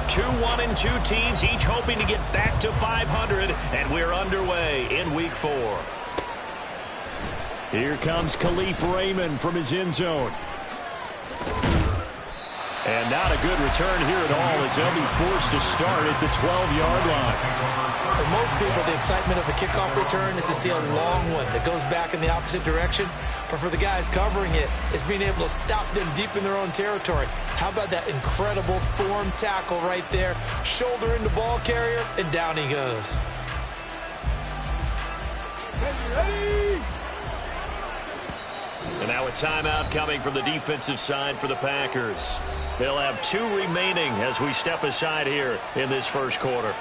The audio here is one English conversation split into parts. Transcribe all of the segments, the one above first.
Two 1-2 teams, each hoping to get back to 500, and we're underway in Week 4. Here comes Khalif Raymond from his end zone. And not a good return here at all as they'll be forced to start at the 12-yard line. For most people, the excitement of a kickoff return is to see a long one that goes back in the opposite direction. But for the guys covering it, it's being able to stop them deep in their own territory. How about that incredible form tackle right there? Shoulder into ball carrier, and down he goes. And now a timeout coming from the defensive side for the Packers. They'll have 2 remaining as we step aside here in this first quarter.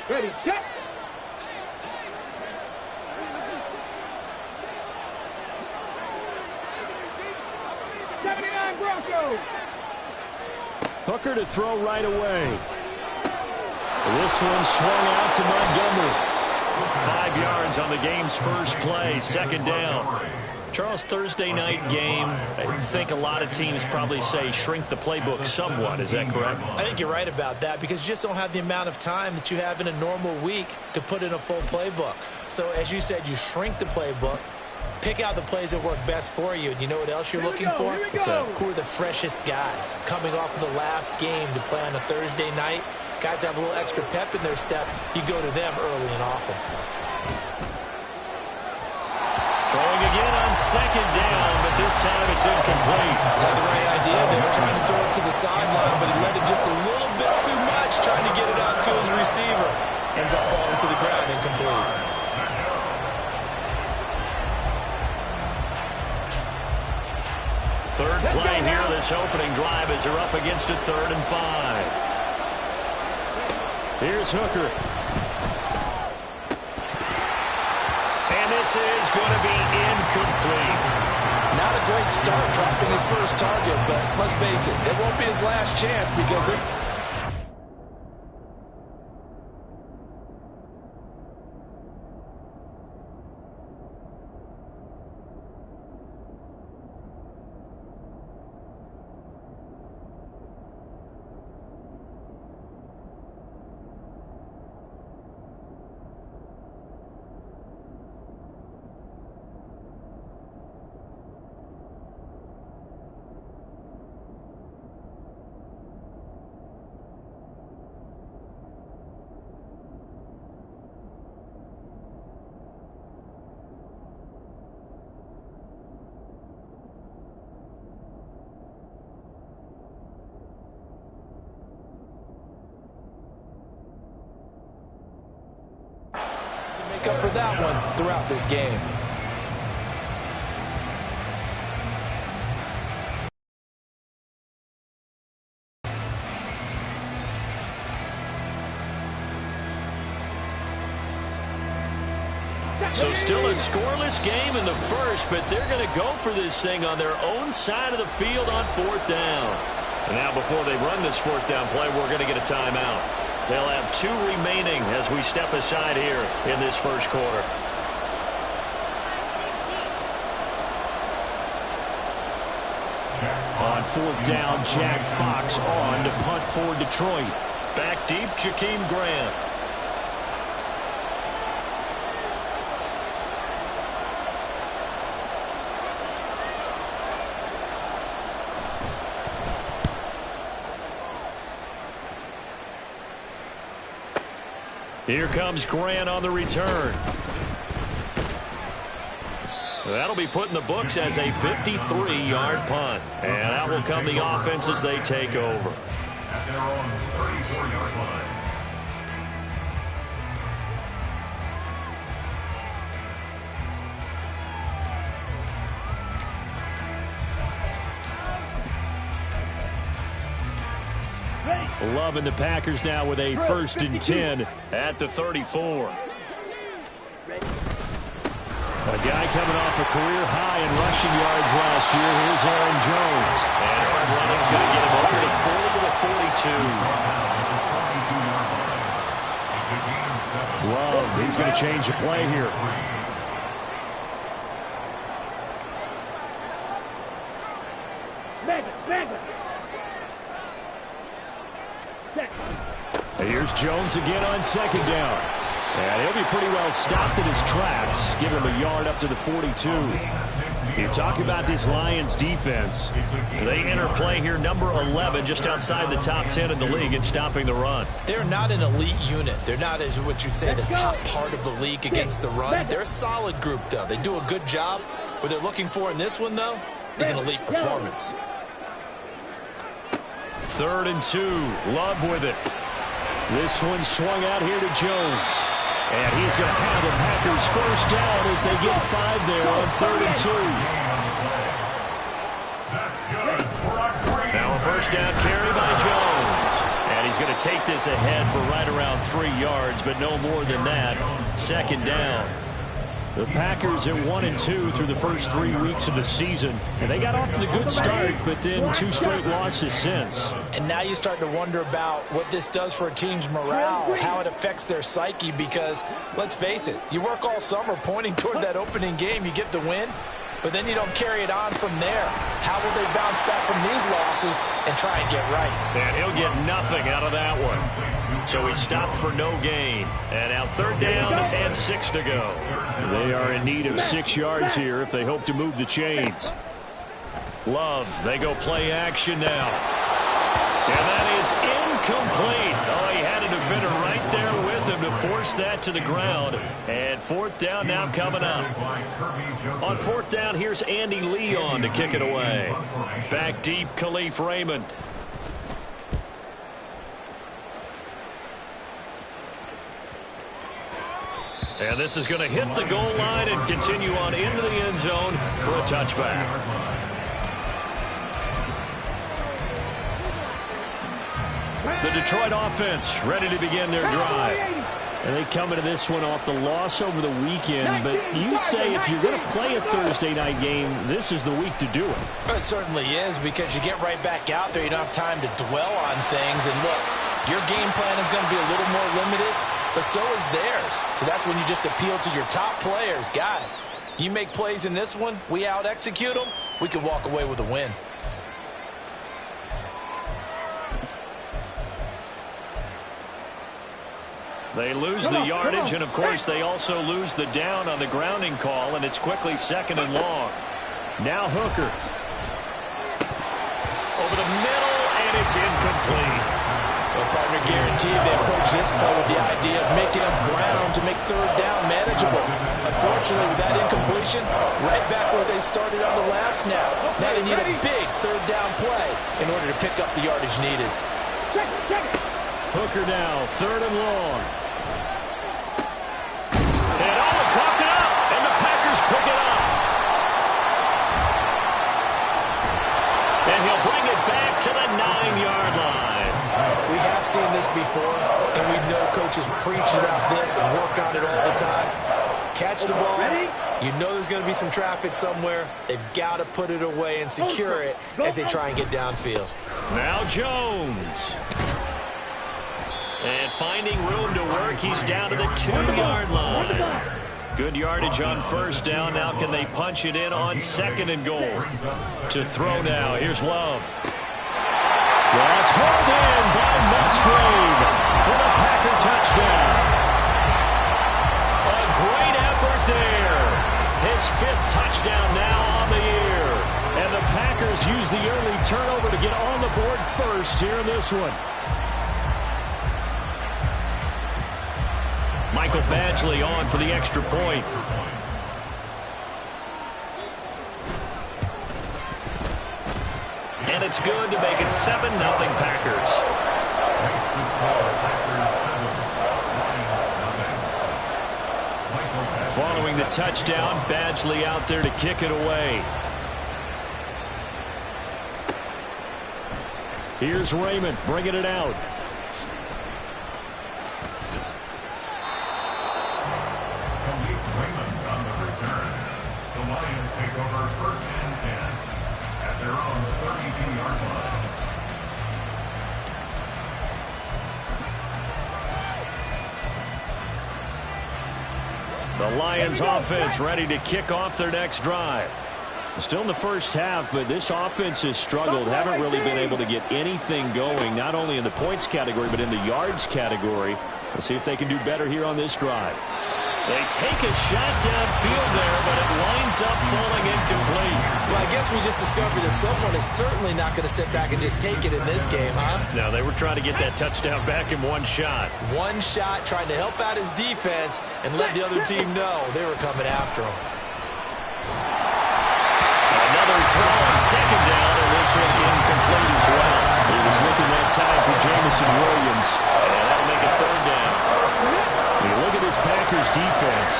Ready, set. Hooker to throw right away. This one swung out to Montgomery. 5 yards on the game's first play, second down. Charles, Thursday night game, I think a lot of teams probably say shrink the playbook somewhat. Is that correct? I think you're right about that because you just don't have the amount of time that you have in a normal week to put in a full playbook. So, as you said, you shrink the playbook. Pick out the plays that work best for you. And you know what else you're looking for? Who are the freshest guys coming off of the last game to play on a Thursday night? Guys that have a little extra pep in their step. You go to them early and often. Throwing again on second down, but this time it's incomplete. Had the right idea. They were trying to throw it to the sideline, but he let him just a little bit too much, trying to get it out to his receiver. Ends up falling to the ground, incomplete. Third play here, this opening drive as they're up against a 3rd and 5. Here's Hooker. And this is going to be incomplete. Not a great start dropping his first target, but let's face it, it won't be his last chance because it... up for that one throughout this game. So still a scoreless game in the first, but they're going to go for this thing on their own side of the field on 4th down. And now before they run this 4th down play, we're going to get a timeout. They'll have 2 remaining as we step aside here in this first quarter. On 4th down, Jack Fox on to punt for Detroit. Back deep, Jakeem Grant. Here comes Grant on the return. That'll be put in the books as a 53-yard punt. And out will come the offense as they take over. At their own 34-yard line. Loving the Packers now with a 1st and 10 at the 34. A guy coming off a career high in rushing yards last year. Here's Aaron Jones. And hard running's going to get him over to 40 to the 42. Love, he's going to change the play here. And here's Jones again on second down. And he'll be pretty well stopped in his tracks. Give him a yard up to the 42. You talk about this Lions defense. They enter play here number 11, just outside the top 10 in the league in stopping the run. They're not an elite unit. They're not, as what you'd say, the top part of the league against the run. They're a solid group, though. They do a good job. What they're looking for in this one, though, is an elite performance. 3rd and 2. Love with it. This one swung out here to Jones. And he's going to have the Packers first down as they get 5 there on 3rd and 2. Now a first down carry by Jones. And he's going to take this ahead for right around 3 yards, but no more than that. 2nd down. The Packers are 1-2 through the first 3 weeks of the season. And they got off to the good start, but then 2 straight losses since. And now you start to wonder about what this does for a team's morale, how it affects their psyche, because, let's face it, you work all summer pointing toward that opening game, you get the win, but then you don't carry it on from there. How will they bounce back from these losses and try and get right? And he'll get nothing out of that one. So he stopped for no gain. And now 3rd down and 6 to go. They are in need of 6 yards here if they hope to move the chains. Love, they go play action now. And that is incomplete. Oh, he had a defender right there with him to force that to the ground. And 4th down now coming up. On 4th down, here's Andy Leon to kick it away. Back deep, Khalif Raymond. And this is going to hit the goal line and continue on into the end zone for a touchback. The Detroit offense ready to begin their drive. And they come into this one off the loss over the weekend. But you say if you're going to play a Thursday night game, this is the week to do it. It certainly is, because you get right back out there. You don't have time to dwell on things. And look, your game plan is going to be a little more limited, but so is theirs. So that's when you just appeal to your top players. Guys, you make plays in this one, we out-execute them, we can walk away with a win. They lose the yardage, and of course they also lose the down on the grounding call, and it's quickly 2nd and long. Now Hooker. Over the middle, and it's incomplete. Well, partner, guaranteed they approach this play with the idea of making up ground to make 3rd down manageable. Unfortunately, with that incompletion, right back where they started on the last snap. Now they need a big 3rd down play in order to pick up the yardage needed. Hooker now, 3rd and long. And Owen caught it up, and the Packers pick it up. And he'll bring it back to the 9-yard line. We have seen this before, and we know coaches preach about this and work on it all the time. Catch the ball. You know there's going to be some traffic somewhere. They've got to put it away and secure it as they try and get downfield. Now Jones. And finding room to work, he's down to the 2-yard line. Good yardage on 1st down. Now can they punch it in on 2nd and goal? To throw now. Here's Love. That's hauled in by Musgrave for the Packer touchdown. A great effort there. His 5th touchdown now on the year. And the Packers use the early turnover to get on the board first here in this one. Michael Badgley on for the extra point. And it's good to make it 7-0 Packers. Following the touchdown, Badgley out there to kick it away. Here's Raymond bringing it out. The Lions offense ready to kick off their next drive. Still in the first half, but this offense has struggled. Haven't really been able to get anything going, not only in the points category, but in the yards category. Let's see if they can do better here on this drive. They take a shot downfield there, but it winds up falling incomplete. Well, I guess we just discovered that someone is certainly not going to sit back and just take it in this game, huh? No, they were trying to get that touchdown back in one shot. One shot, trying to help out his defense and let the other team know they were coming after him. Another throw on second down, and this one incomplete as well. He was looking that time for Jamison Williams, and that'll make a third down. When you look at this Packers defense,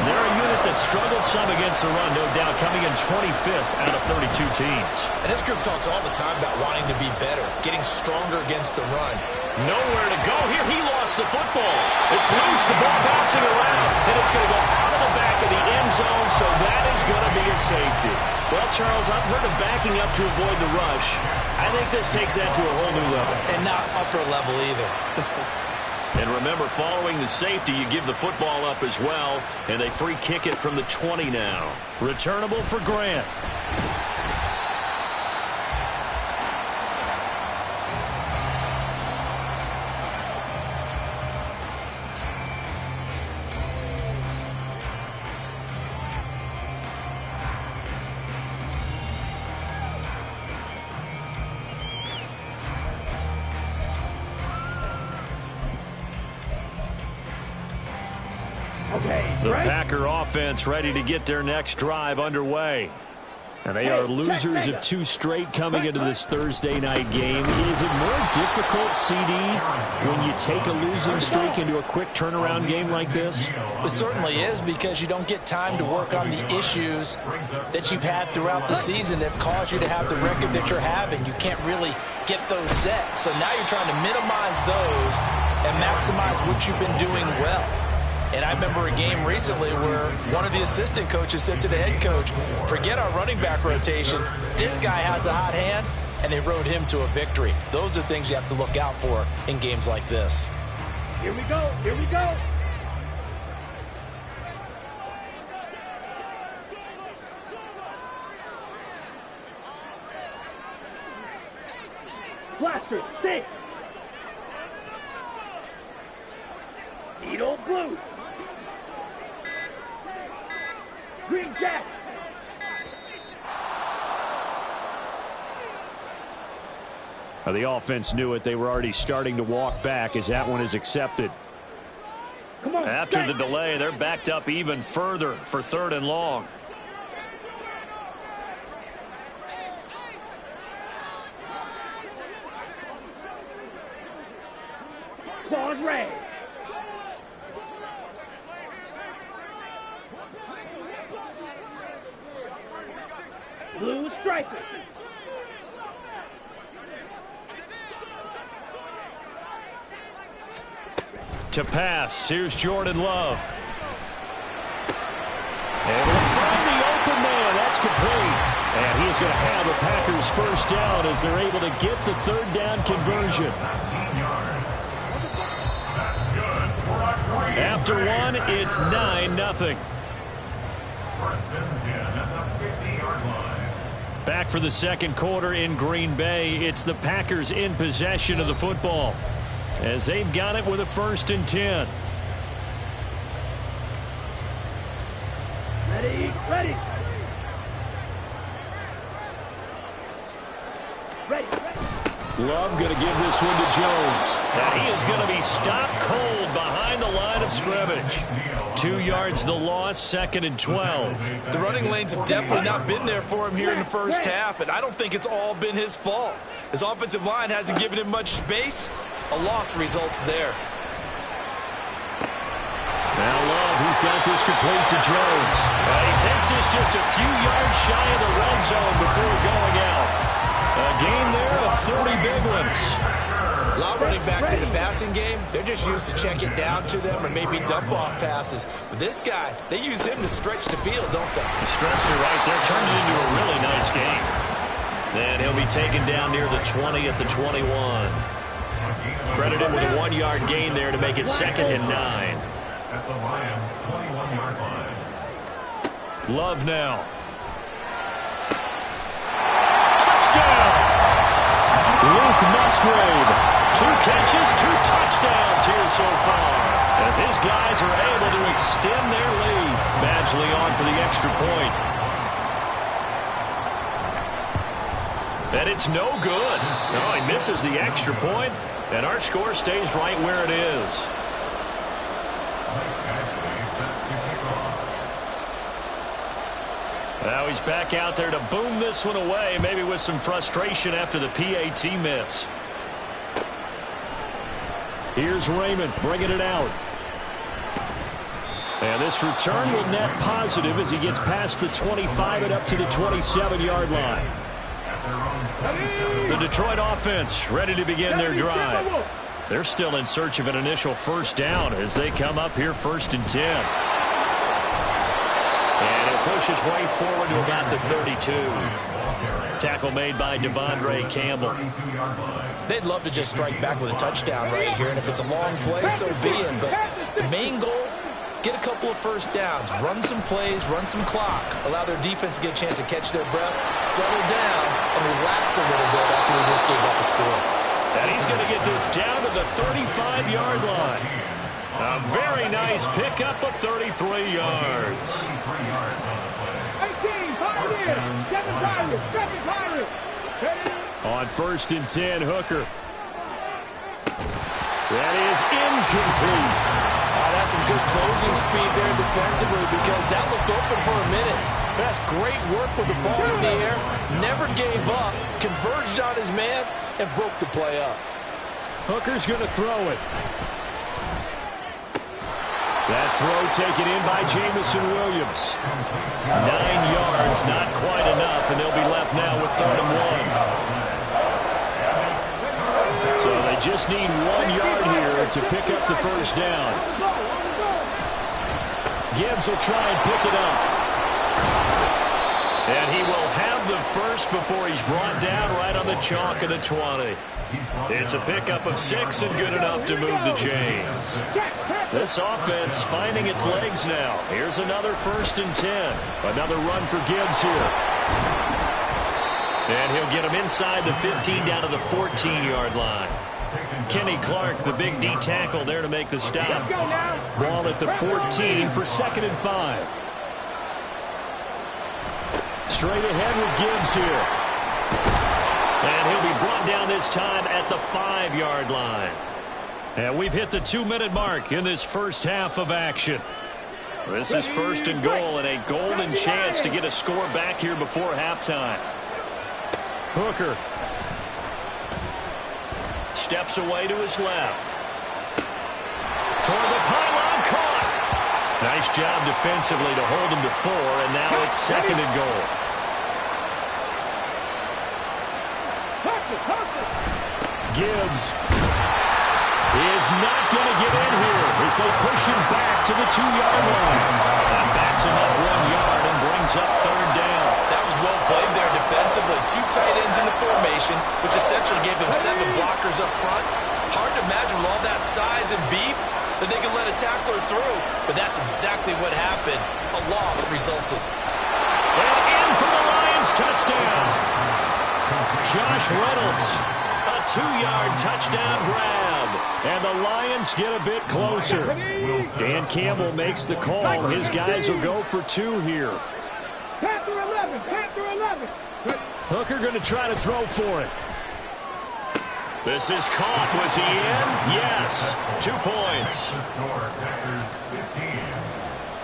they're a unit that struggled some against the run, no doubt, coming in 25th out of 32 teams. And this group talks all the time about wanting to be better, getting stronger against the run. Nowhere to go here. He lost the football. It's loose, the ball bouncing around, and it's going to go out of the back of the end zone, so that is going to be a safety. Well, Charles, I've heard of backing up to avoid the rush. I think this takes that to a whole new level. And not upper level either. And remember, following the safety, you give the football up as well, and they free kick it from the 20 now. Returnable for Grant. The Packer offense ready to get their next drive underway. And they are losers of 2 straight coming into this Thursday night game. Is it more difficult, CD, when you take a losing streak into a quick turnaround game like this? It certainly is, because you don't get time to work on the issues that you've had throughout the season that have caused you to have the record that you're having. You can't really get those set. So now you're trying to minimize those and maximize what you've been doing well. And I remember a game recently where one of the assistant coaches said to the head coach, forget our running back rotation. This guy has a hot hand, and they rode him to a victory. Those are things you have to look out for in games like this. Here we go. Here we go. Blaster, 6. Needle blue. Green Jack. The offense knew it. They were already starting to walk back as that one is accepted. Come on, after the delay, they're backed up even further for 3rd and long. Claude Ray. Blue striker. To pass, here's Jordan Love. Able to find the open man. That's complete. And he's going to have the Packers first down as they're able to get the 3rd down conversion. After one, it's 9-0. Back for the second quarter in Green Bay. It's the Packers in possession of the football as they've got it with a 1st and 10. Ready, ready. Ready, ready. Love going to give this one to Jones. And he is going to be stopped cold behind the line of scrimmage. 2 yards the loss, 2nd and 12. The running lanes have definitely not been there for him here in the first half, and I don't think it's all been his fault. His offensive line hasn't given him much space. A loss results there. Now Love, he's got this complete to Jones. He takes this just a few yards shy of the red zone before going out. A gain there of 30 big ones. A lot of running backs in the passing game, they're just used to check it down to them or maybe dump off passes. But this guy, they use him to stretch the field, don't they? The stretcher right there turned it into a really nice game. Then he'll be taken down near the 20 at the 21. Credited with a 1-yard gain there to make it 2nd and 9. at the Lions' 21-yard line. Love now. Touchdown! Luke Musgrave. 2 catches, 2 touchdowns here so far, as his guys are able to extend their lead. Badgley on for the extra point. And it's no good. No, he misses the extra point, and our score stays right where it is. Now he's back out there to boom this one away, maybe with some frustration after the PAT miss. Here's Raymond bringing it out. And this return will net positive as he gets past the 25 and up to the 27-yard line. The Detroit offense ready to begin their drive. They're still in search of an initial first down as they come up here 1st and 10. And he'll push his way forward to about the 32. Tackle made by Devondre Campbell. They'd love to just strike back with a touchdown right here, and if it's a long play, so be it. But the main goal, get a couple of first downs, run some plays, run some clock, allow their defense to get a chance to catch their breath, settle down, and relax a little bit after they just gave up a score. And he's going to get this down to the 35-yard line. A very nice pickup of 33 yards. 18, Pirates, 7 Pirates, 7 Pirates. On 1st and 10, Hooker. That is incomplete. That's some good closing speed there defensively, because that looked open for a minute. That's great work with the ball in the air. Never gave up, converged on his man, and broke the play up. Hooker's going to throw it. That throw taken in by Jamison Williams. 9 yards, not quite enough, and they'll be left now with 3rd and 1. So they just need 1 yard here to pick up the first down. Gibbs will try and pick it up. And he will have the first before he's brought down right on the chalk of the 20. It's a pickup of 6 and good enough to move the chains. This offense finding its legs now. Here's another 1st and 10. Another run for Gibbs here. And he'll get him inside the 15 down to the 14-yard line. Kenny Clark, the big D tackle, there to make the stop. Ball at the 14 for 2nd and 5. Straight ahead with Gibbs here. And he'll be brought down this time at the 5-yard line. And we've hit the 2-minute mark in this first half of action. This is 1st and goal and a golden chance to get a score back here before halftime. Hooker steps away to his left. Toward the pylon, caught. Nice job defensively to hold him to 4, and now it's 2nd and goal. Gibbs is not going to get in here as they push him back to the 2-yard line. That backs him up 1 yard and brings up 3rd down. That was well played there defensively. 2 tight ends in the formation, which essentially gave them 7 blockers up front. Hard to imagine with all that size and beef that they could let a tackler through. But that's exactly what happened. A loss resulted. And in for the Lions, touchdown. Josh Reynolds, a 2-yard touchdown grab. And the Lions get a bit closer. Dan Campbell makes the call. His guys will go for 2 here. Panther 11, Panther 11. Hooker going to try to throw for it. This is caught. Was he in? Yes. 2 points. The score, Packers 15,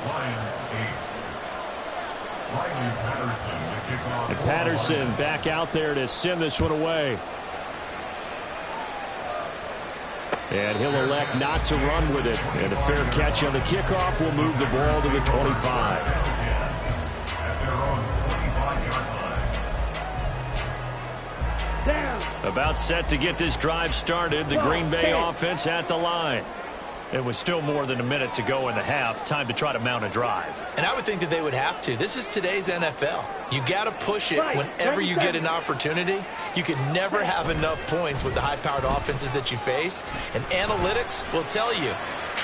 Lions 8. Riley Patterson to kick off. And Patterson back out there to send this one away. And he'll elect not to run with it. And a fair catch on the kickoff will move the ball to the 25. About set to get this drive started. The Green Bay offense at the line. It was still more than a minute to go in the half. Time to try to mount a drive. And I would think that they would have to. This is today's NFL. You got to push it whenever you get an opportunity. You can never have enough points with the high-powered offenses that you face. And analytics will tell you,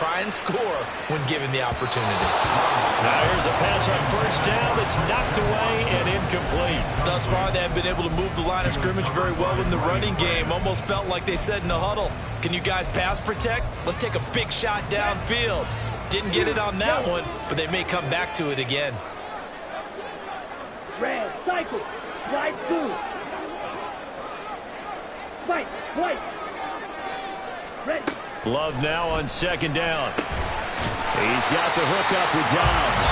try and score when given the opportunity. Now here's a pass on first down that's knocked away and incomplete. Thus far, they haven't been able to move the line of scrimmage very well in the running game. Almost felt like they said in the huddle, can you guys pass protect? Let's take a big shot downfield. Didn't get it on that one, but they may come back to it again. Red, cycle, right two. Fight, white. Red. Love now on second down. He's got the hook up with Dobbs.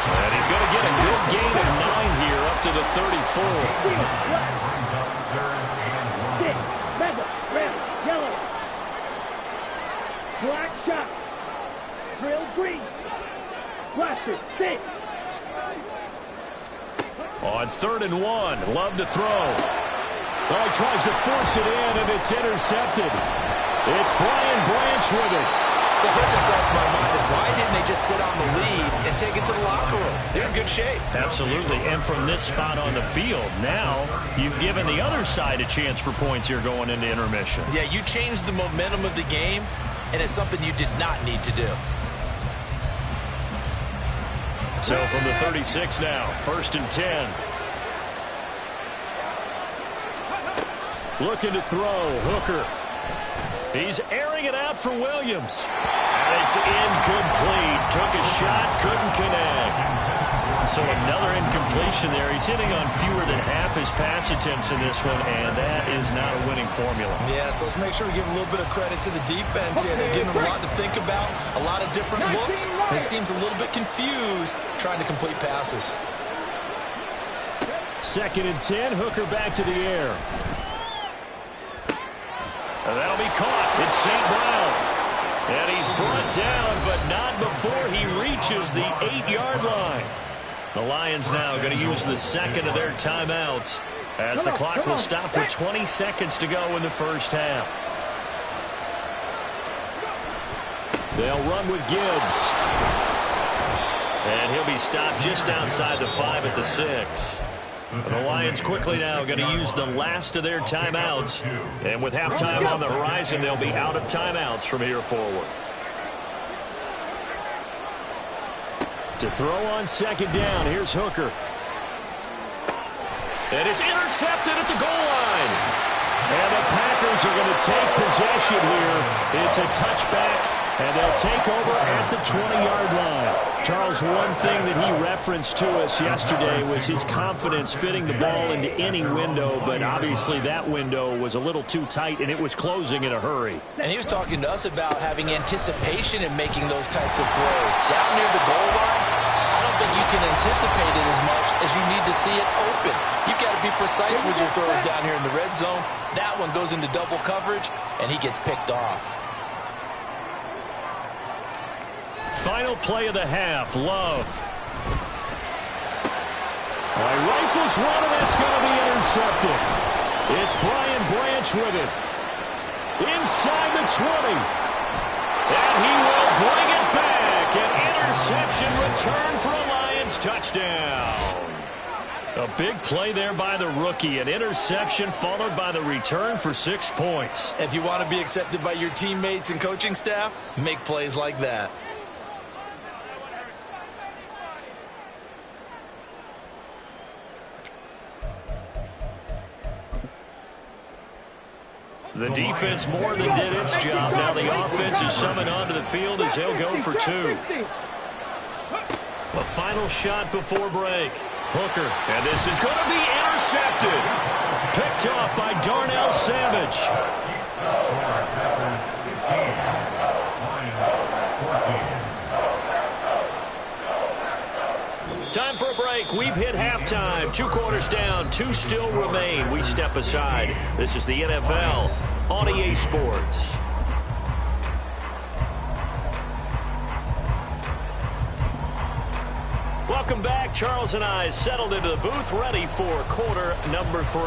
And he's going to get a good gain of 9 here up to the 34. Six, mega, red, yellow. Black shot. Drill green. Blaster, 6. On 3rd and 1, Love to throw. Oh, he tries to force it in, and it's intercepted. It's Brian Branch with it. So first thing crossed my mind is why didn't they just sit on the lead and take it to the locker room? They're in good shape. Absolutely, and from this spot on the field, now you've given the other side a chance for points here going into intermission. Yeah, you changed the momentum of the game, and it's something you did not need to do. So from the 36 now, 1st and 10. Looking to throw, Hooker. He's airing it out for Williams. And it's incomplete. Took a shot, couldn't connect. So another incompletion there. He's hitting on fewer than half his pass attempts in this one, and that is not a winning formula. Yeah, so let's make sure we give a little bit of credit to the defense here. They're giving them a lot to think about, a lot of different looks, and it seems a little bit confused trying to complete passes. 2nd and 10, Hooker back to the air. And that'll be caught. It's St. Brown. And he's brought down, but not before he reaches the 8-yard line. The Lions now going to use the second of their timeouts as the clock will stop with 20 seconds to go in the first half. They'll run with Gibbs. And he'll be stopped just outside the 5 at the 6. The Lions quickly now going to use the last of their timeouts. And with halftime on the horizon, they'll be out of timeouts from here forward. To throw on 2nd down, here's Hooker. And it's intercepted at the goal line. And the Packers are going to take possession here. It's a touchback, and they'll take over at the 20-yard line. Charles, one thing that he referenced to us yesterday was his confidence fitting the ball into any window, but obviously that window was a little too tight, and it was closing in a hurry. And he was talking to us about having anticipation in making those types of throws. Down near the goal line, I don't think you can anticipate it as much as you need to see it open. You've got to be precise with your throws down here in the red zone. That one goes into double coverage, and he gets picked off. Final play of the half, Love. Rifles one, and that's going to be intercepted. It's Brian Branch with it. Inside the 20. And he will bring it back. An interception return for a Lions touchdown. A big play there by the rookie. An interception followed by the return for 6 points. If you want to be accepted by your teammates and coaching staff, make plays like that. The defense more than did its job. Now the offense is summoned onto the field as they'll go for 2. A final shot before break. Hooker, and this is going to be intercepted. Picked off by Darnell Savage. Time for a break. We've hit halftime. 2 quarters down. 2 still remain. We step aside. This is the NFL on EA Sports. Welcome back. Charles and I settled into the booth, ready for quarter number 3.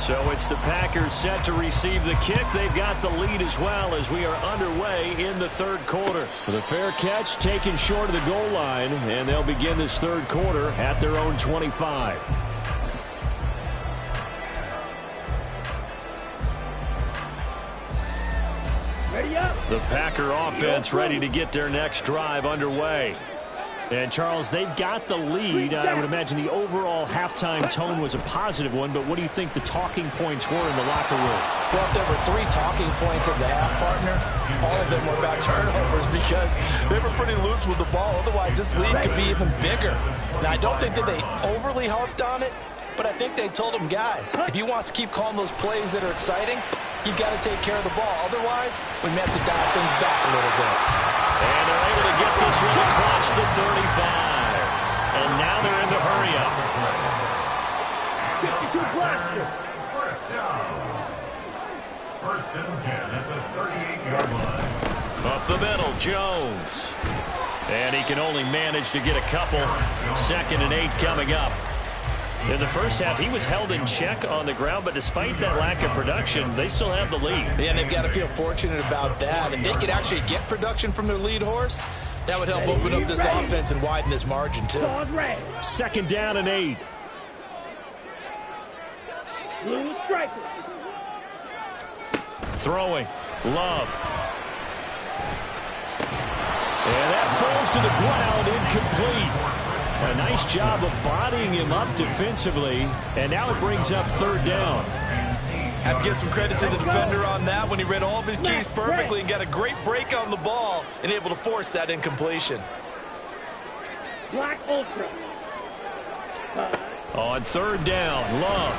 So it's the Packers set to receive the kick. They've got the lead as well as we are underway in the 3rd quarter. The fair catch taken short of the goal line, and they'll begin this 3rd quarter at their own 25. The Packer offense ready to get their next drive underway. And, Charles, they've got the lead. I would imagine the overall halftime tone was a positive one, but what do you think the talking points were in the locker room? Well, if there were 3 talking points at the half, partner, all of them were about turnovers because they were pretty loose with the ball. Otherwise, this lead could be even bigger. Now, I don't think that they overly harped on it, but I think they told them, guys, if you want to keep calling those plays that are exciting, you've got to take care of the ball. Otherwise, we may have to dial things back a little bit. And they're able to get this one across the 35. And now they're in the hurry-up. 52 blaster. First down. First and 10 at the 38-yard line. Up the middle, Jones. And he can only manage to get a couple. 2nd and 8 coming up. In the first half, he was held in check on the ground, but despite that lack of production, they still have the lead. Yeah, and they've got to feel fortunate about that. If they could actually get production from their lead horse, that would help open up this offense and widen this margin, too. 2nd down and 8. Blue striker. Throwing. Love. And that falls to the ground, incomplete. A nice job of bodying him up defensively, and now it brings up 3rd down. Have to give some credit to the defender on that when he read all of his keys perfectly and got a great break on the ball and able to force that incompletion. Black Ultra. On 3rd down, Love.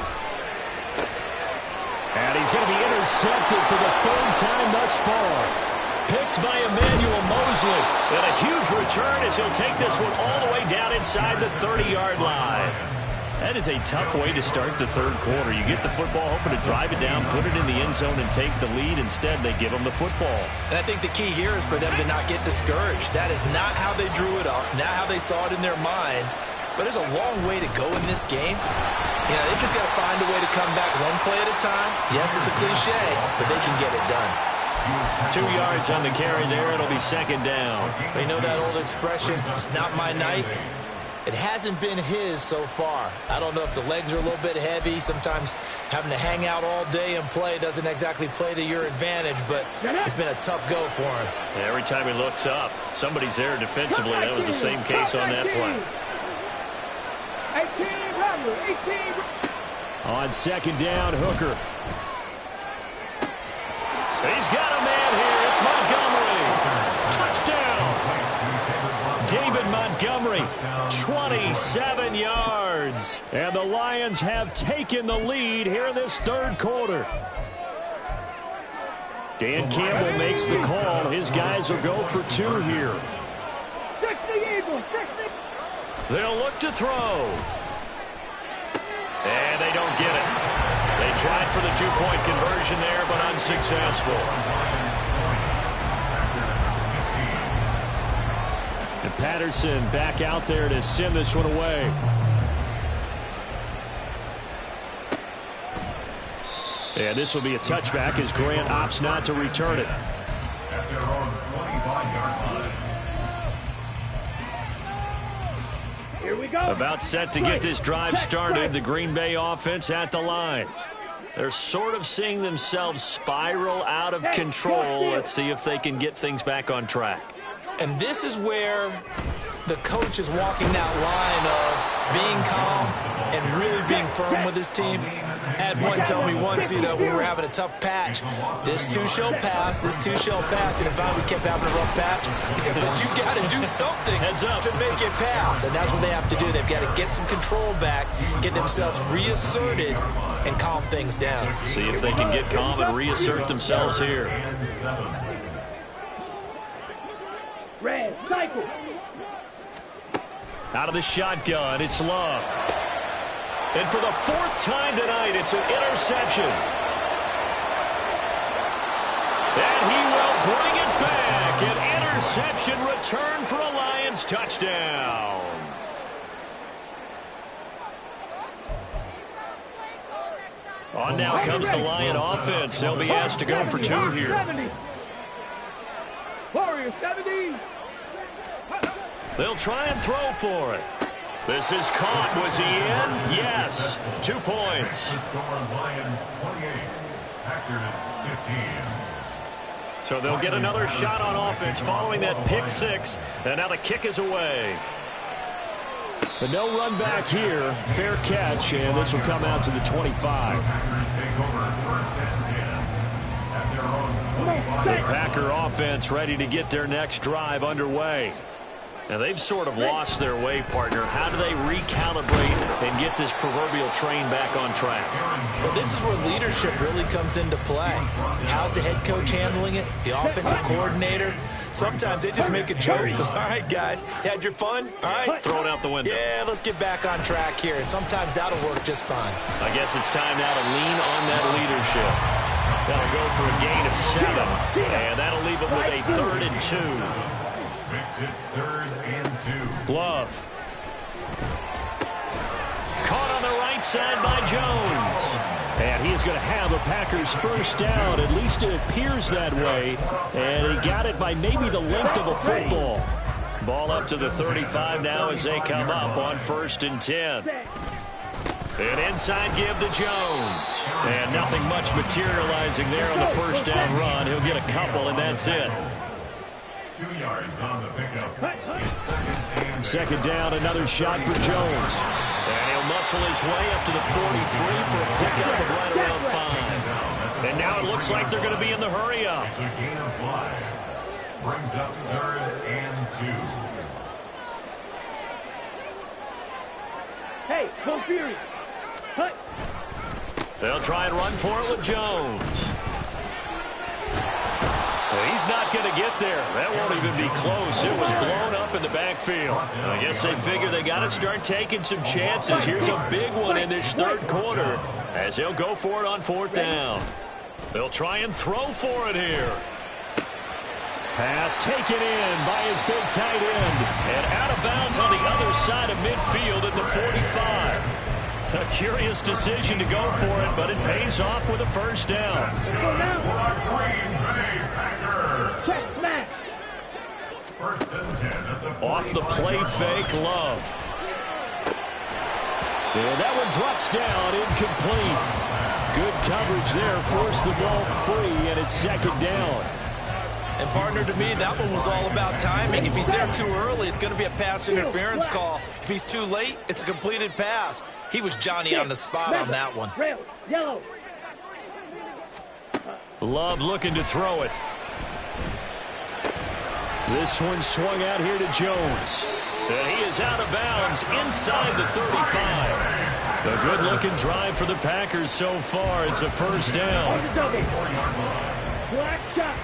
And he's going to be intercepted for the 3rd time thus far. Picked by Emmanuel Mosley. And a huge return as he'll take this one all the way down inside the 30-yard line. That is a tough way to start the 3rd quarter. You get the football, hoping to drive it down, put it in the end zone, and take the lead. Instead, they give them the football. And I think the key here is for them to not get discouraged. That is not how they drew it up, not how they saw it in their minds. But there's a long way to go in this game. You know, they just got to find a way to come back one play at a time. Yes, it's a cliche, but they can get it done. 2 yards on the carry there. It'll be 2nd down. You know that old expression, it's not my night? It hasn't been his so far. I don't know if the legs are a little bit heavy. Sometimes having to hang out all day and play doesn't exactly play to your advantage, but it's been a tough go for him. Every time he looks up, somebody's there defensively. That was the same case on that play. 18. On 2nd down, Hooker. He's got a man here. It's Montgomery. Touchdown. David Montgomery, 27 yards. And the Lions have taken the lead here in this 3rd quarter. Dan Campbell makes the call. His guys will go for 2 here. They'll look to throw. And they don't get it. They tried for the 2-point conversion there, but unsuccessful. And Patterson back out there to send this one away. And this will be a touchback as Grant opts not to return it. At their own 25-yard line. Here we go. About set to get this drive started. The Green Bay offense at the line. They're sort of seeing themselves spiral out of control. Let's see if they can get things back on track. And this is where the coach is walking that line of being calm and really being firm with his team. Had one tell me once, you know, when we were having a tough patch, this too shall pass, this too shall pass. And finally we kept having a rough patch. He said, but you got to do something to make it pass. And that's what they have to do. They've got to get some control back, get themselves reasserted, and calm things down. See if they can get calm and reassert themselves here. Red cycle. Out of the shotgun, it's Love. And for the 4th time tonight, it's an interception. And he will bring it back. An interception return for a Lions touchdown. On now comes the Lion offense. They'll be asked to go for 2 here. 70. Warrior 70. They'll try and throw for it. This is caught. Was he in? Yes. 2 points. The score, Lions 28, Packers So they'll get another shot on offense following that pick six. And now the kick is away. But no run back here. Fair catch, and this will come out to the 25. The Packer offense ready to get their next drive underway. Now, they've sort of lost their way, partner. How do they recalibrate and get this proverbial train back on track? Well, this is where leadership really comes into play. How's the head coach handling it? The offensive coordinator? Sometimes they just make a joke. All right, guys, had your fun? All right. Throw it out the window. Yeah, let's get back on track here. And sometimes that'll work just fine. I guess it's time now to lean on that leadership. That'll go for a gain of 7. And that'll leave it with a 3rd and 2. Makes it 3rd and 2. Love. Caught on the right side by Jones. And he is going to have a Packers first down. At least it appears that way. And he got it by maybe the length of a football. Ball up to the 35 now as they come up on 1st and 10. An inside give to Jones. And nothing much materializing there on the first down run. He'll get a couple, and that's it. 2 yards on the pickup. It's 2nd down, another shot for Jones. And he'll muscle his way up to the 43 for a pickup of right around 5. And now it looks like they're going to be in the hurry-up. It's a gain of 5. Brings up 3rd and 2. Hey, go Fury. Cut. They'll try and run for it with Jones. Well, he's not going to get there. That won't even be close. It was blown up in the backfield. I guess they figure they got to start taking some chances. Here's a big one in this 3rd quarter as they'll go for it on 4th down. They'll try and throw for it here. Pass taken in by his big tight end. And out of bounds on the other side of midfield at the 45. A curious decision to go for it, but it pays off with a first down. Check, smash. Off the play fake, Love. And that one drops down, incomplete. Good coverage there, forced the ball free, and it's 2nd down. And, partner, to me, that one was all about timing. If he's there too early, it's going to be a pass interference call. If he's too late, it's a completed pass. He was Johnny on the spot on that one. Red, yellow. Love looking to throw it. This one swung out here to Jones. And he is out of bounds inside the 35. A good-looking drive for the Packers so far. It's a first down. Black shot.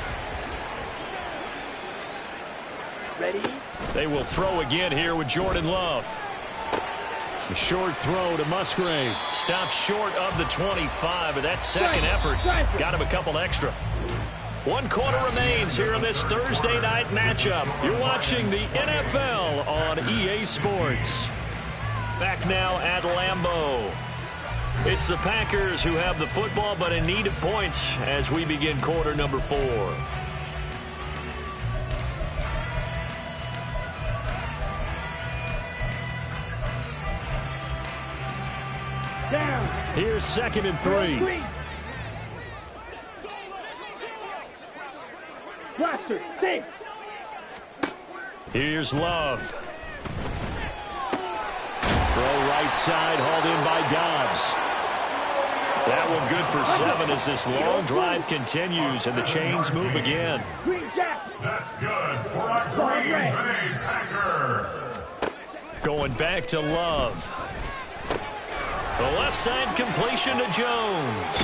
Ready? They will throw again here with Jordan Love. A short throw to Musgrave. Stops short of the 25, but that 2nd effort got him a couple extra. 1 quarter remains here in this Thursday night matchup. You're watching the NFL on EA Sports. Back now at Lambeau. It's the Packers who have the football, but in need of points as we begin quarter number 4. Down. Here's 2nd and 3. Blaster, safe. Here's Love. Throw right side, hauled in by Dobbs. That one good for 7 as this long drive continues and the chains move again. Green Jack. That's good for a Green Bay Packer. Going back to Love. The left side completion to Jones.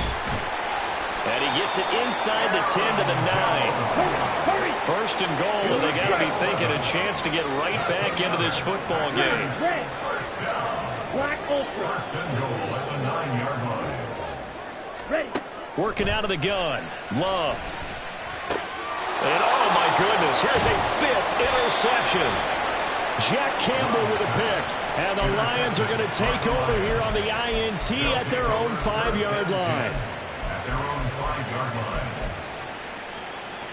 And he gets it inside the 10 to the 9. First and goal, and they got to be thinking a chance to get right back into this football game. Black Ultra. First and goal at the 9-yard line. Ready. Working out of the gun. Love. And oh my goodness, here's a 5th interception. Jack Campbell with a pick. And the Lions are going to take over here on the INT at their own 5-yard line. At their own 5-yard line.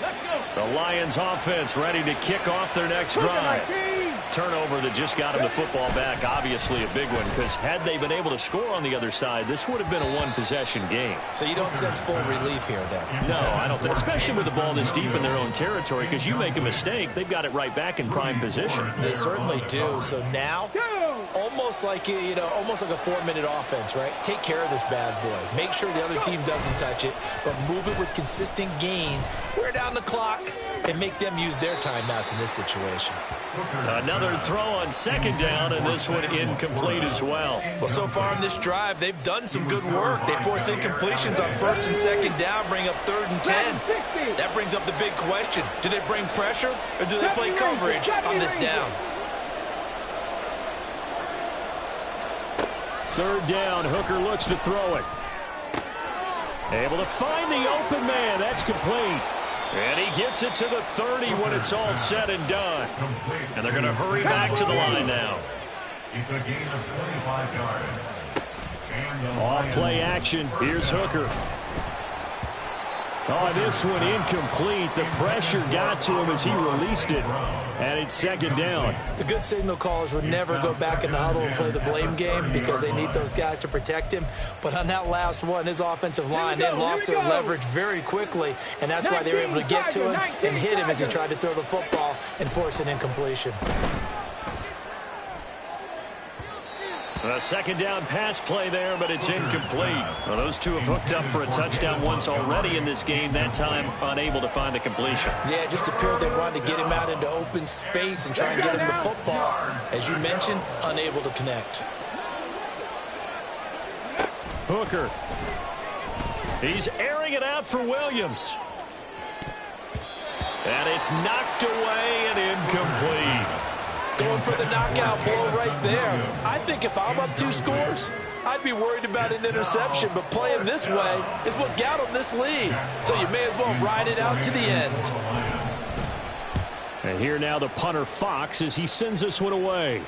Let's go. The Lions offense ready to kick off their next drive. turnover that just got him the football back, obviously a big one, because had they been able to score on the other side, this would have been a one-possession game. So you don't sense full relief here, then? No, I don't think, especially with the ball this deep in their own territory, because you make a mistake, they've got it right back in prime position. They certainly do. So now, almost like almost like a 4-minute offense, right? Take care of this bad boy. Make sure the other team doesn't touch it, but move it with consistent gains. Wear down the clock and make them use their timeouts in this situation. Another throw on second down, and this one incomplete as well. Well, so far in this drive, they've done some good work. They force incompletions on first and second down, bring up 3rd and 10. That brings up the big question. Do they bring pressure, or do they play coverage on this down? 3rd down, Hooker looks to throw it. Able to find the open man. That's complete. And he gets it to the 30 when it's all said and done. And they're going to hurry back to the line now. It's a gain of 25 yards. Off play action. Here's Hooker. Oh, this one incomplete. The pressure got to him as he released it. And it's 2nd down. The good signal callers would never go back in the huddle and play the blame game because they need those guys to protect him. But on that last one, his offensive line, they lost their leverage very quickly. And that's why they were able to get to him and hit him as he tried to throw the football and force an incompletion. A 2nd down pass play there, but it's incomplete. Well, those two have hooked up for a touchdown once already in this game, that time unable to find the completion. Yeah, it just appeared they wanted to get him out into open space and try and get him the football. As you mentioned, unable to connect. Hooker. He's airing it out for Williams. And it's knocked away and incomplete. Going for the knockout blow right there. I think if I'm up 2 scores, I'd be worried about an interception, but playing this way is what got him this lead. So you may as well ride it out to the end. And here now the punter Fox as he sends this one away.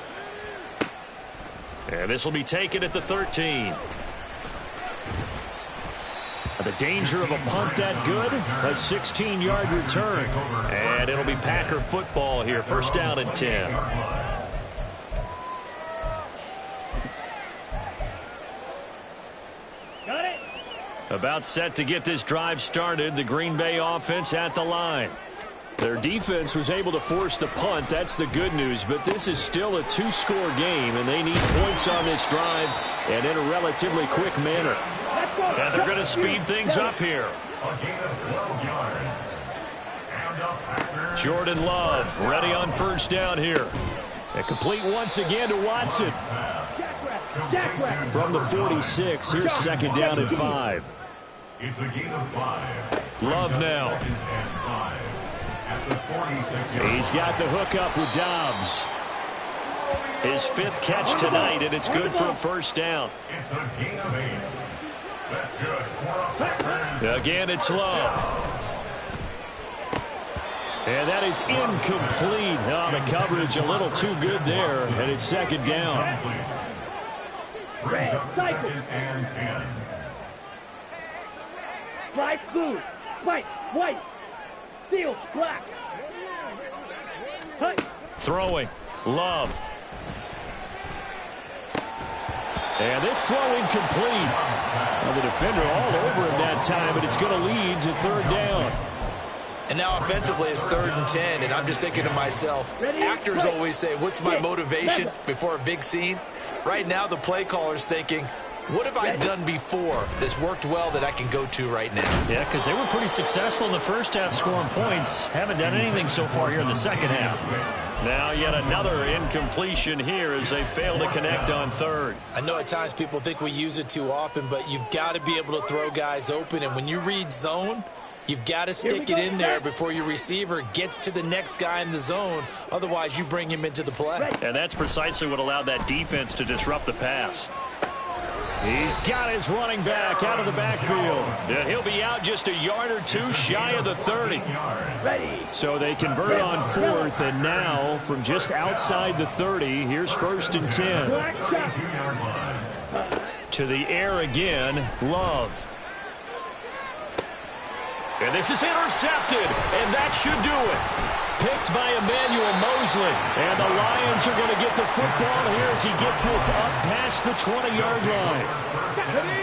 And this will be taken at the 13. The danger of a punt that good, a 16-yard return. And it'll be Packer football here. 1st down and 10. Got it. About set to get this drive started. The Green Bay offense at the line. Their defense was able to force the punt. That's the good news. But this is still a 2-score game, and they need points on this drive and in a relatively quick manner. And they're going to speed things up here. A gain of 12 yards. And the Packers. Jordan Love ready on 1st down here. And complete once again to Watson. From the 46, here's 2nd down and 5. It's a gain of 5. Love now. 2nd and 5. At the 46-yard He's got the hook up with Dobbs. His 5th catch tonight, and it's good for a 1st down. It's a gain of 8. That's good for a Packers. Again, it's Love. And that is incomplete. Oh, the coverage a little too good there, and it's 2nd down. Brings up 2nd and 10. Strike blue. White. White. Steel. Black. Hut. Throwing. Love. And this throw incomplete. Well, the defender all over him that time, but it's going to lead to 3rd down. And now offensively it's 3rd and 10, and I'm just thinking to myself, actors always say, what's my motivation before a big scene? Right now the play caller's thinking, what have I done before that's worked well that I can go to right now? Yeah, because they were pretty successful in the first half scoring points. Haven't done anything so far here in the second half. Now yet another incompletion here as they fail to connect on 3rd. I know at times people think we use it too often, but you've got to be able to throw guys open. And when you read zone, you've got to stick it in there before your receiver gets to the next guy in the zone. Otherwise, you bring him into the play. And that's precisely what allowed that defense to disrupt the pass. He's got his running back out of the backfield. And he'll be out just a yard or two shy of the 30. So they convert on 4th, and now from just outside the 30, here's 1st and 10. To the air again, Love. And this is intercepted, and that should do it. picked by Emmanuel Mosley. And the Lions are going to get the football here as he gets this up past the 20-yard line.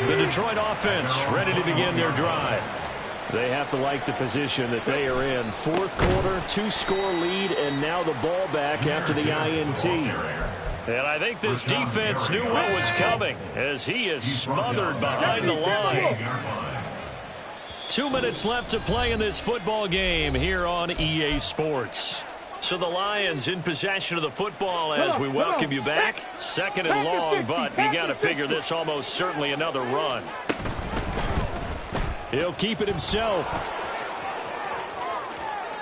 The Detroit offense ready to begin their drive. They have to like the position that they are in. Fourth quarter, 2-score lead, and now the ball back after the INT. And I think this defense knew what was coming as he is smothered behind the line. 2 minutes left to play in this football game here on EA Sports. So the Lions in possession of the football as we welcome you back. Second and long, but you got to figure this almost certainly another run. He'll keep it himself.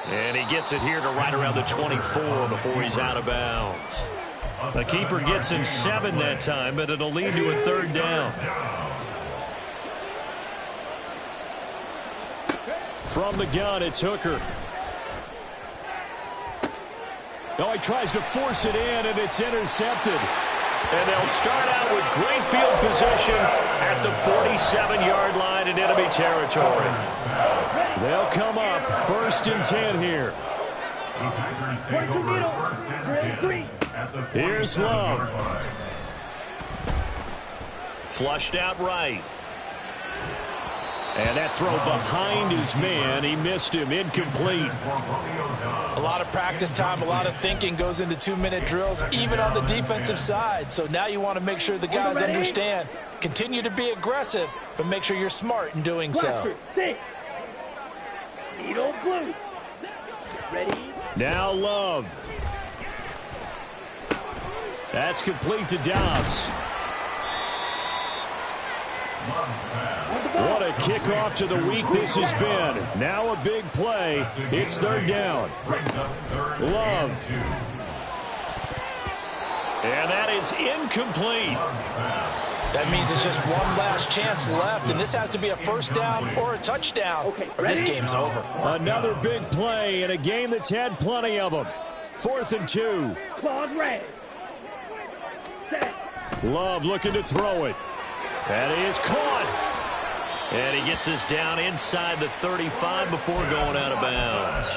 And he gets it here to right around the 24 before he's out of bounds. The keeper gets him 7 that time, but it'll lead to a third down. From the gun, it's Hooker. Oh, he tries to force it in, and it's intercepted. And they'll start out with great field possession at the 47-yard line in enemy territory. They'll come up 1st and 10 here. Here's Love. Flushed out right. And that throw behind his man. He missed him. Incomplete. A lot of practice time, a lot of thinking goes into 2-minute drills, even on the defensive side. So now you want to make sure the guys understand. Continue to be aggressive, but make sure you're smart in doing so. Now Love. That's complete to Dobbs. What a kickoff to the week this has been. Now a big play. It's third down. Love. And that is incomplete. That means it's just one last chance left, and this has to be a first down or a touchdown, or this game's over. Another big play in a game that's had plenty of them. 4th and 2. Love looking to throw it. And he is caught. And he gets this down inside the 35 before going out of bounds.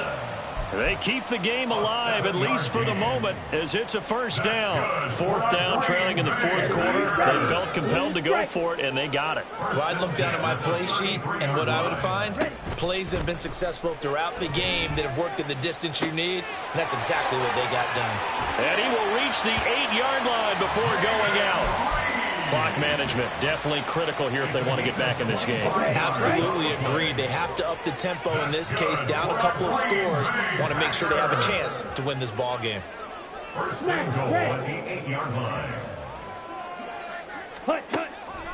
They keep the game alive, at least for the moment, as it's a first down. 4th down, trailing in the 4th quarter. They felt compelled to go for it, and they got it. Well, I'd look down at my play sheet, and what I would find, plays have been successful throughout the game that have worked in the distance you need, and that's exactly what they got done. And he will reach the 8-yard line before going out. Clock management definitely critical here if they want to get back in this game. Absolutely agreed. They have to up the tempo in this case, down a couple of scores. Want to make sure they have a chance to win this ball game. First and goal at the 8-yard line.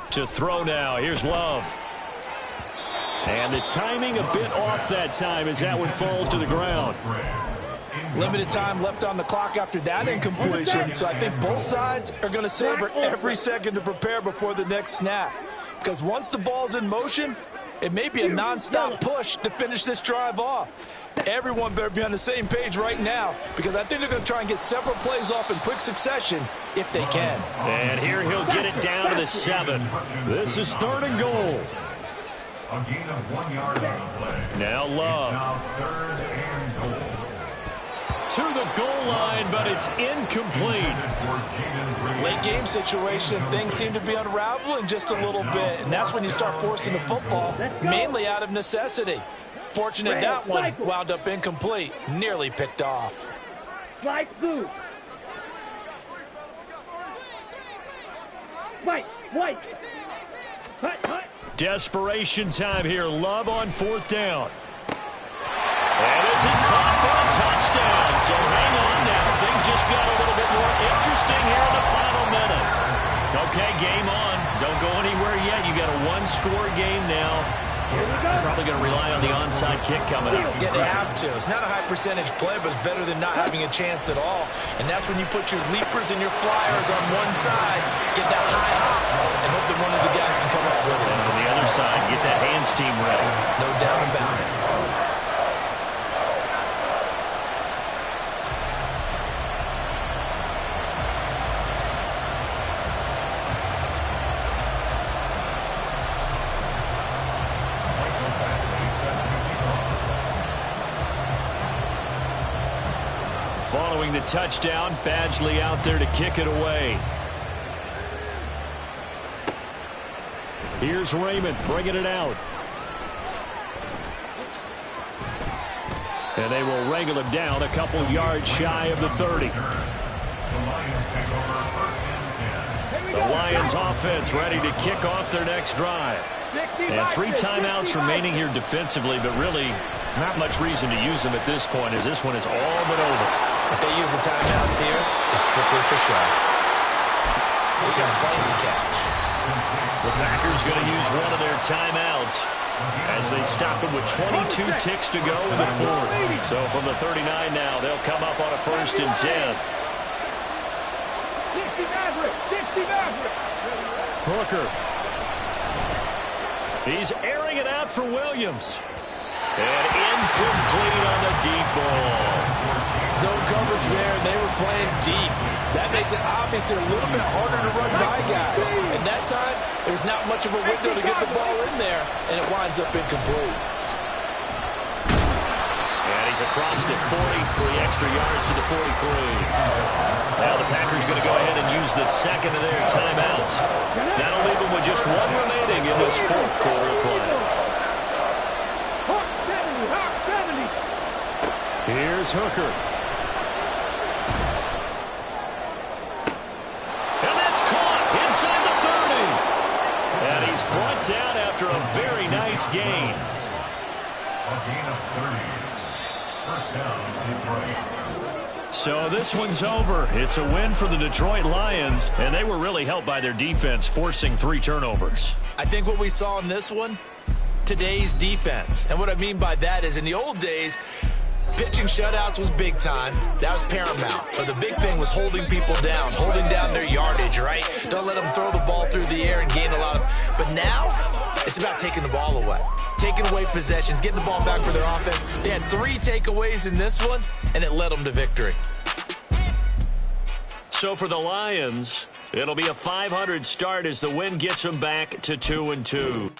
To throw now. Here's Love. And the timing a bit off that time as that one falls to the ground. Limited time left on the clock after that incompletion, so I think both sides are going to savor every second to prepare before the next snap. Because once the ball's in motion, it may be a nonstop push to finish this drive off. Everyone better be on the same page right now, because I think they're going to try and get several plays off in quick succession if they can. And here he'll get it down to the 7. This is 3rd and goal. A gain of 1 yard on the play. Now Love. Now 3rd and goal. To the goal line, but it's incomplete. Late game situation, things seem to be unraveling just a little bit, and that's when you start forcing the football, mainly out of necessity. Fortunate that one wound up incomplete, nearly picked off. Slide through. White. Hut. Desperation time here. Love on 4th down. And this is caught for a touchdown. So hang on now. Things just got a little bit more interesting here in the final minute. Okay, game on. Don't go anywhere yet. You got a 1-score game now. Probably going to rely on the onside kick coming up. Yeah, they have to. It's not a high percentage play, but it's better than not having a chance at all. And that's when you put your leapers and your flyers on one side, get that high hop, and hope that one of the guys can come up with it. And on the other side, get that hands team ready. No doubt about it. following the touchdown. Badgley out there to kick it away. Here's Raymond bringing it out. And they will wrangle him down a couple yards shy of the 30. The Lions offense ready to kick off their next drive. And 3 timeouts remaining here defensively, but really not much reason to use them at this point, as this one is all but over. If they use the timeouts here, it's strictly for show. We got playing to catch. The Packers going to use one of their timeouts as they stop it with 22 ticks to go in the 4th. So from the 39 now, they'll come up on a 1st and 10. Hooker. He's airing it out for Williams. And incomplete on the deep ball. Zone coverage there, and they were playing deep. That makes it obviously a little bit harder to run by guys. And that time, there's not much of a window to get the ball in there, and it winds up incomplete. And he's across the 40, 3 extra yards to the 43. Now the Packers going to go ahead and use the second of their timeouts. That'll leave them with just 1 remaining in this 4th quarter of play. Here's Hooker. And that's caught inside the 30. And he's brought down after a very nice gain. A gain of 30. First down is right. So this one's over. It's a win for the Detroit Lions, and they were really helped by their defense, forcing 3 turnovers. I think what we saw in this one, today's defense. And what I mean by that is in the old days, pitching shutouts was big time. That was paramount. But the big thing was holding people down, holding down their yardage, right? Don't let them throw the ball through the air and gain a lot of... But now, it's about taking the ball away. Taking away possessions, getting the ball back for their offense. They had 3 takeaways in this one, and it led them to victory. So for the Lions, it'll be a 500 start as the win gets them back to 2-2.